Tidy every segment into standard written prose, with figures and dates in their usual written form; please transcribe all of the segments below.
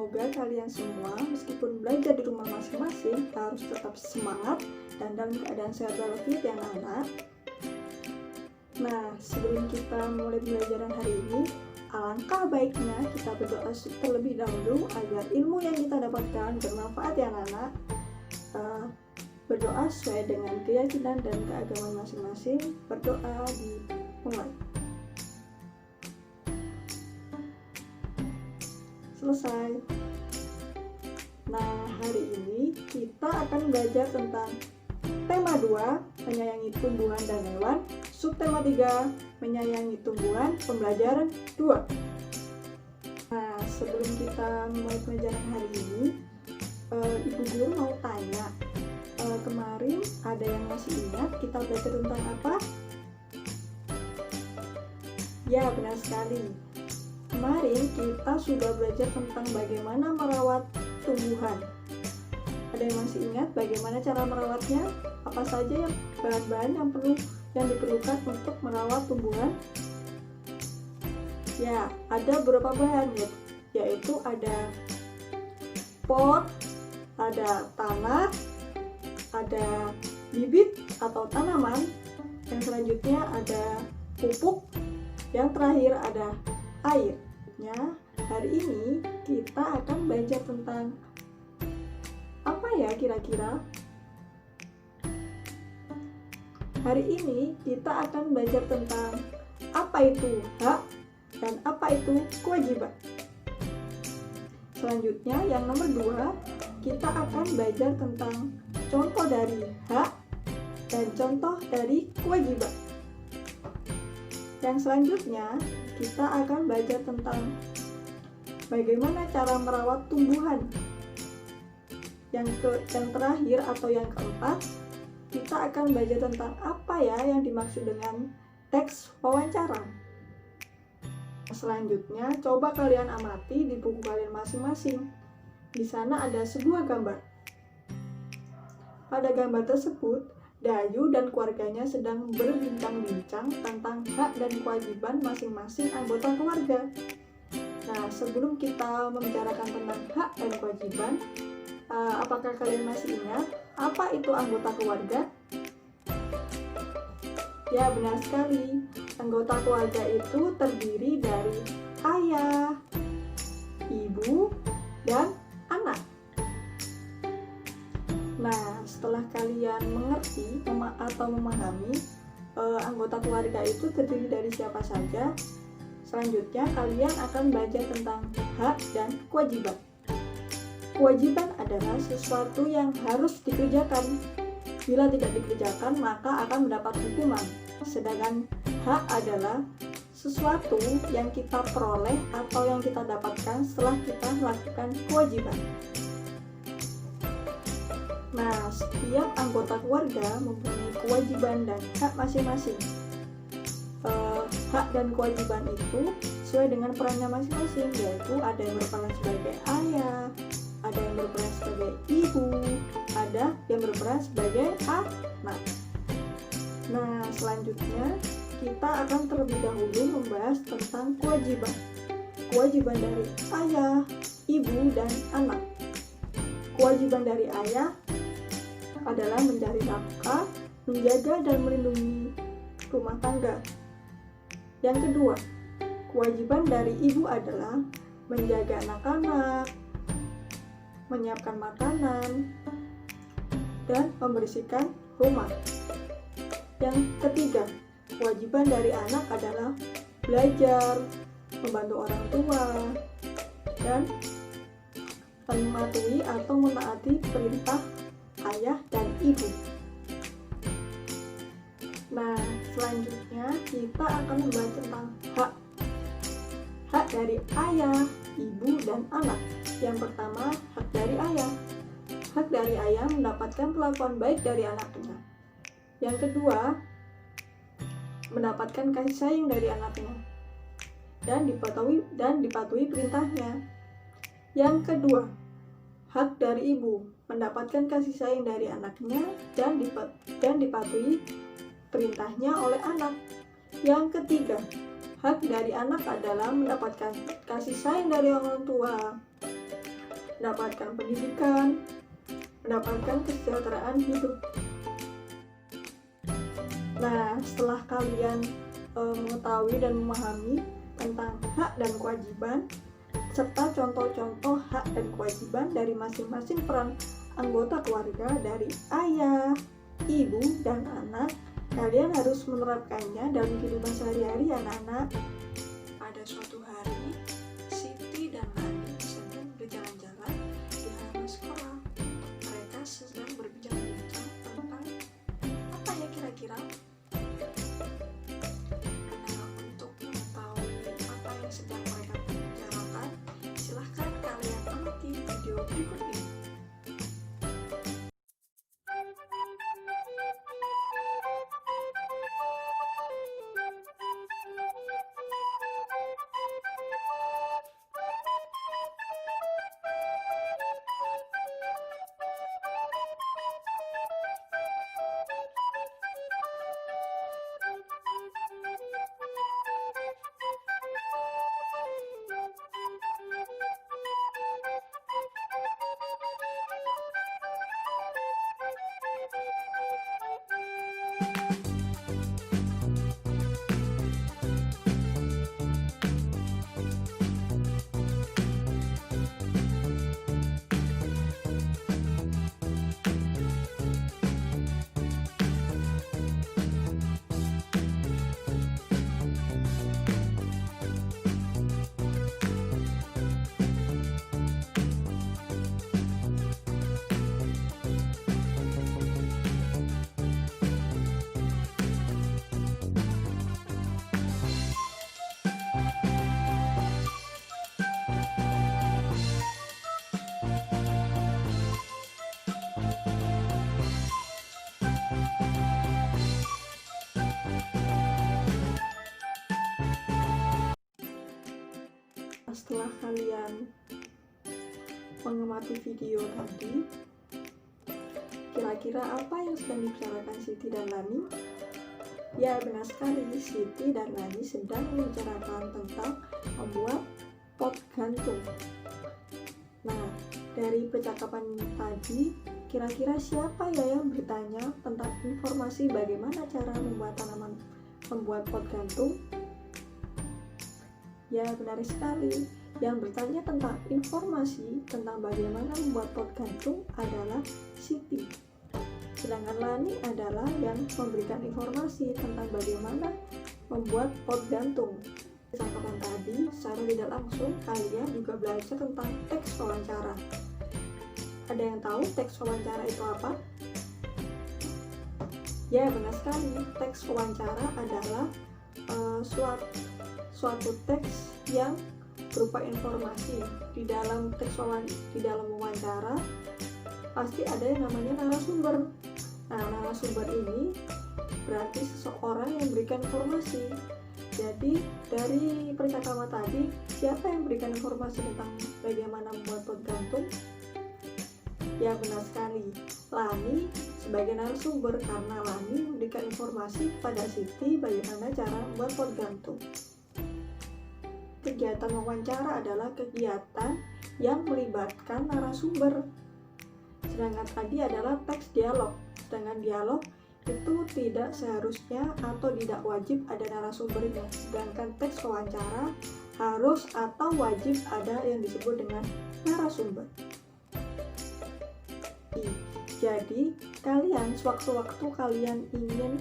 Semoga kalian semua meskipun belajar di rumah masing-masing harus tetap semangat dan dalam keadaan sehat walafiat ya anak-anak. Nah, sebelum kita mulai pembelajaran hari ini, alangkah baiknya kita berdoa terlebih dahulu agar ilmu yang kita dapatkan bermanfaat ya anak-anak. Berdoa sesuai dengan keyakinan dan keagamaan masing-masing. Berdoa dimulai. Selesai. Nah, hari ini kita akan belajar tentang tema 2, menyayangi tumbuhan dan hewan. Subtema 3, menyayangi tumbuhan, pembelajaran 2. Nah, sebelum kita mulai pelajaran hari ini, Ibu Guru mau tanya, kemarin ada yang masih ingat kita belajar tentang apa? Ya, benar sekali. Kemarin kita sudah belajar tentang bagaimana merawat tumbuhan. Ada yang masih ingat bagaimana cara merawatnya? Apa saja yang bahan-bahan yang diperlukan untuk merawat tumbuhan? Ya, ada beberapa bahan yaitu ada pot, ada tanah, ada bibit atau tanaman, yang selanjutnya ada pupuk, yang terakhir ada air. Hari ini kita akan belajar tentang apa ya kira-kira? Hari ini kita akan belajar tentang apa itu hak dan apa itu kewajiban. Selanjutnya yang nomor 2, kita akan belajar tentang contoh dari hak dan contoh dari kewajiban. Yang selanjutnya kita akan belajar tentang bagaimana cara merawat tumbuhan. Yang terakhir atau yang keempat, kita akan belajar tentang apa ya yang dimaksud dengan teks wawancara. Selanjutnya, coba kalian amati di buku kalian masing-masing. Di sana ada sebuah gambar. Pada gambar tersebut, Dayu dan keluarganya sedang berbincang-bincang tentang hak dan kewajiban masing-masing anggota keluarga. Nah, sebelum kita membicarakan tentang hak dan kewajiban, apakah kalian masih ingat apa itu anggota keluarga? Ya, benar sekali. Anggota keluarga itu terdiri dari ayah, ibu, dan anak. Nah, setelah kalian mengerti atau memahami anggota keluarga itu terdiri dari siapa saja, selanjutnya kalian akan belajar tentang hak dan kewajiban. Kewajiban adalah sesuatu yang harus dikerjakan. Bila tidak dikerjakan, maka akan mendapat hukuman. Sedangkan hak adalah sesuatu yang kita peroleh atau yang kita dapatkan setelah kita melakukan kewajiban. Nah, setiap anggota keluarga mempunyai kewajiban dan hak masing-masing. Hak dan kewajiban itu sesuai dengan perannya masing-masing, yaitu ada yang berperan sebagai ayah, ada yang berperan sebagai ibu, ada yang berperan sebagai anak. Nah, selanjutnya kita akan terlebih dahulu membahas tentang kewajiban. Kewajiban dari ayah, ibu, dan anak. Kewajiban dari ayah adalah mencari nafkah, menjaga dan melindungi rumah tangga. Yang kedua, kewajiban dari ibu adalah menjaga anak-anak, menyiapkan makanan, dan membersihkan rumah. Yang ketiga, kewajiban dari anak adalah belajar, membantu orang tua, dan mematuhi atau menaati perintah ayah dan ibu. Nah, selanjutnya kita akan membahas tentang hak. Hak dari ayah, ibu, dan anak. Yang pertama, hak dari ayah. Hak dari ayah mendapatkan perlakuan baik dari anaknya. Yang kedua, mendapatkan kasih sayang dari anaknya dan dipatuhi perintahnya. Yang kedua, hak dari ibu mendapatkan kasih sayang dari anaknya dan dipatuhi perintahnya oleh anak. Yang ketiga, hak dari anak adalah mendapatkan kasih sayang dari orang tua mendapatkan pendidikan, mendapatkan kesejahteraan hidup. Nah, setelah kalian mengetahui dan memahami tentang hak dan kewajiban serta contoh-contoh hak dan kewajiban dari masing-masing peran anggota keluarga dari ayah, ibu, dan anak, kalian harus menerapkannya dalam kehidupan sehari-hari, anak-anak. Pada suatu hari, Siti dan Lani sedang berjalan-jalan di halaman sekolah. Mereka sedang berbincang-bincang tentang apa ya kira-kira? Nah, untuk mengetahui apa yang sedang mereka bicarakan, silahkan kalian amati video berikut ini. Setelah kalian mengamati video tadi, kira-kira apa yang sedang dibicarakan Siti dan Lani? Ya, benar sekali, Siti dan Lani sedang membicarakan tentang membuat pot gantung. Nah, dari percakapan tadi, kira-kira siapa ya yang bertanya tentang informasi bagaimana cara membuat pot gantung? Ya, benar sekali. Yang bertanya tentang informasi tentang bagaimana membuat pot gantung adalah Siti. Sedangkan Lani adalah yang memberikan informasi tentang bagaimana membuat pot gantung. Percakapan tadi, secara tidak langsung kalian juga belajar tentang teks wawancara. Ada yang tahu teks wawancara itu apa? Ya, benar sekali. Teks wawancara adalah suatu teks yang berupa informasi. Di dalam wawancara pasti ada yang namanya narasumber. Nah, narasumber ini berarti seseorang yang memberikan informasi. Jadi dari percakapan tadi, siapa yang memberikan informasi tentang bagaimana membuat pot gantung? Ya, benar sekali, Lani sebagai narasumber, karena Lani memberikan informasi kepada Siti bagaimana cara membuat pot gantung. Kegiatan wawancara adalah kegiatan yang melibatkan narasumber. Sedangkan tadi adalah teks dialog. Sedangkan dialog itu tidak seharusnya atau tidak wajib ada narasumbernya. Sedangkan teks wawancara harus atau wajib ada yang disebut dengan narasumber. Jadi kalian sewaktu-waktu kalian ingin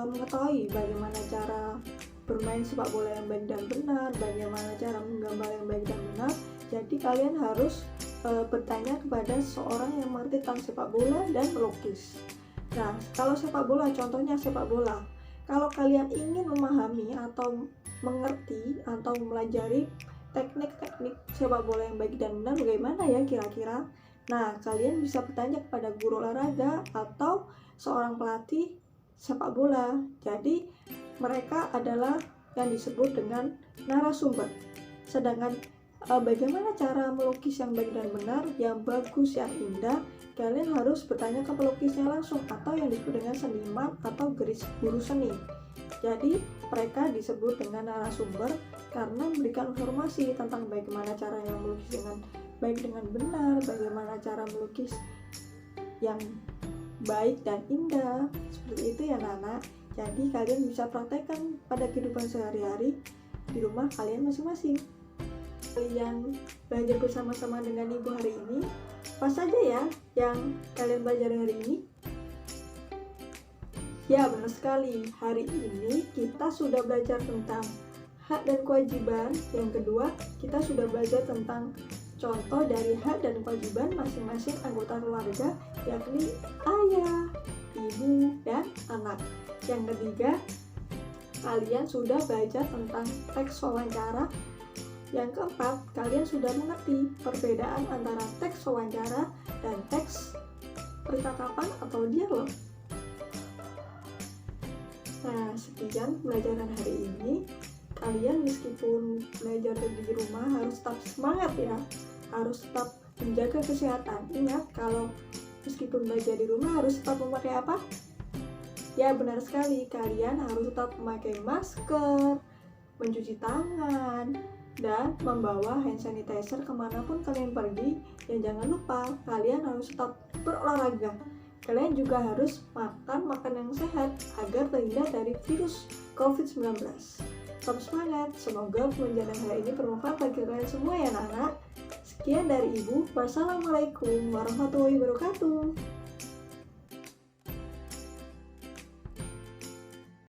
mengetahui bagaimana cara bermain sepak bola yang baik dan benar, bagaimana cara menggambar yang baik dan benar, jadi kalian harus bertanya kepada seorang yang mengerti tentang sepak bola dan melukis. Nah, kalau sepak bola, contohnya sepak bola, kalau kalian ingin memahami atau mengerti atau mempelajari teknik-teknik sepak bola yang baik dan benar, bagaimana ya kira-kira? Nah, kalian bisa bertanya kepada guru olahraga atau seorang pelatih sepak bola. Jadi mereka adalah yang disebut dengan narasumber. Sedangkan bagaimana cara melukis yang baik dan benar, yang bagus, yang indah, kalian harus bertanya ke pelukisnya langsung atau yang disebut dengan seniman atau guru seni. Jadi mereka disebut dengan narasumber karena memberikan informasi tentang bagaimana cara yang melukis dengan baik dengan benar, bagaimana cara melukis yang baik dan indah. Seperti itu ya anak-anak. Jadi kalian bisa praktekkan pada kehidupan sehari-hari di rumah kalian masing-masing. Kalian belajar bersama-sama dengan ibu hari ini, apa saja ya yang kalian belajar hari ini? Ya, benar sekali. Hari ini kita sudah belajar tentang hak dan kewajiban. Yang kedua, kita sudah belajar tentang contoh dari hak dan kewajiban masing-masing anggota keluarga, yakni ayah, ibu, dan anak. Yang ketiga, kalian sudah belajar tentang teks wawancara. Yang keempat, kalian sudah mengerti perbedaan antara teks wawancara dan teks percakapan atau dialog. Nah, sekian pelajaran hari ini. Kalian meskipun belajar di rumah harus tetap semangat ya. Harus tetap menjaga kesehatan. Ingat, kalau meskipun belajar di rumah harus tetap memakai apa? Ya, benar sekali. Kalian harus tetap memakai masker, mencuci tangan, dan membawa hand sanitizer kemanapun kalian pergi. Dan jangan lupa, kalian harus tetap berolahraga. Kalian juga harus makan yang sehat agar terhindar dari virus COVID-19. Tetap semangat, semoga pembelajaran hari ini bermanfaat bagi kalian semua ya anak-anak. Sekian dari Ibu, wassalamualaikum warahmatullahi wabarakatuh.